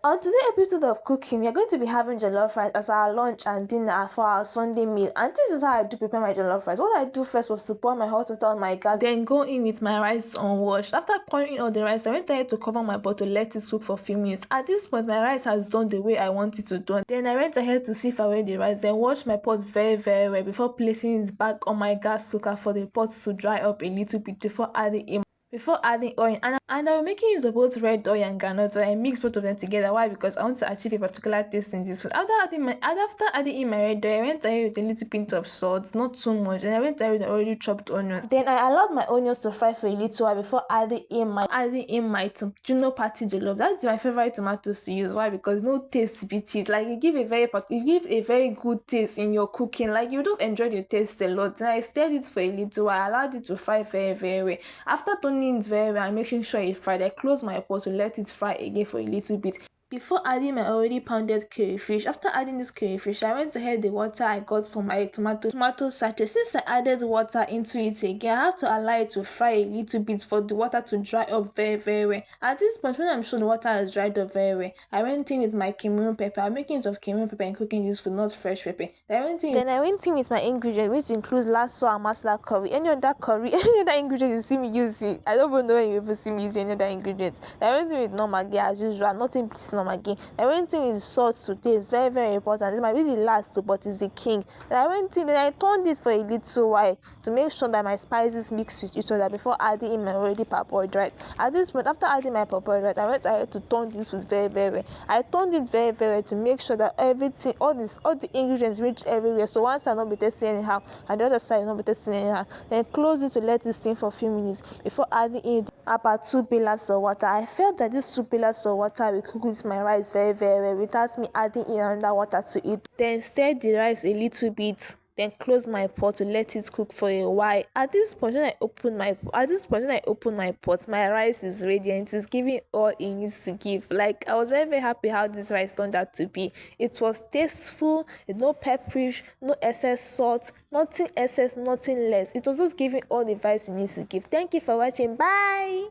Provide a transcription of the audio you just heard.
On today's episode of cooking, we are going to be having jollof rice as our lunch and dinner for our Sunday meal. And this is how I do prepare my jollof rice. What I do first was to pour my hot water on my gas, then go in with my rice unwashed. After pouring in all the rice, I went ahead to cover my pot to let it cook for a few minutes. At this point, my rice has done the way I want it to do. Then I went ahead to sieve away the rice, then wash my pot very well before placing it back on my gas cooker for the pot to dry up a little bit before adding oil. And I'm making use of both red oil and groundnut oil. I mix both of them together. Why? Because I want to achieve a particular taste in this food. After adding in my red oil, I went ahead with a little pinch of salt, not too much, and I went ahead with already chopped onions. Then I allowed my onions to fry for a little while before adding in my Juno Party jollof. That's my favorite tomatoes to use. Why? Because no taste beats it. Like it give a very good taste in your cooking. Like you just enjoy the taste a lot. And I stirred it for a little while. I allowed it to fry very well. After turning it very well and making sure it fried, I closed my pot to let it fry again for a little bit before adding my already pounded crayfish. After adding this crayfish, I went ahead the water I got from my tomato sachet. Since I added water into it again, I have to allow it to fry a little bit for the water to dry up very well. At this point, when I'm sure the water has dried up very well, I went in with my Cameroon pepper. I'm making use of Cameroon pepper in cooking this food, not fresh pepper. Then I went in with my ingredients, which includes lasso and masala curry. Any other ingredient you see me using, I don't even know when you ever see me using any other ingredients. I went in with no maggi as usual, nothing again. I went in with salt to taste, very important. This might be the last too, but it's the king. Then I went in and I turned it for a little while to make sure that my spices mix with each other before adding in my already parboiled rice. At this point, after adding my parboiled rice, I went ahead to turn this with very well. I turned it very well to make sure that everything, all the ingredients reach everywhere. So one side not be tasting anyhow and the other side not be tasting anyhow. Then close it to let it steam for a few minutes before adding in about 2 pillars of water. I felt that these 2 pillars of water will cook with my rice very well without me adding in another water to it. Then stir the rice a little bit, then close my pot to let it cook for a while. At this point when I open my pot, my rice is ready and it is giving all it needs to give. Like I was very happy how this rice turned out to be. It was tasteful, no pepperish, no excess salt, nothing excess, nothing less. It was just giving all the vibes you need to give. Thank you for watching. Bye.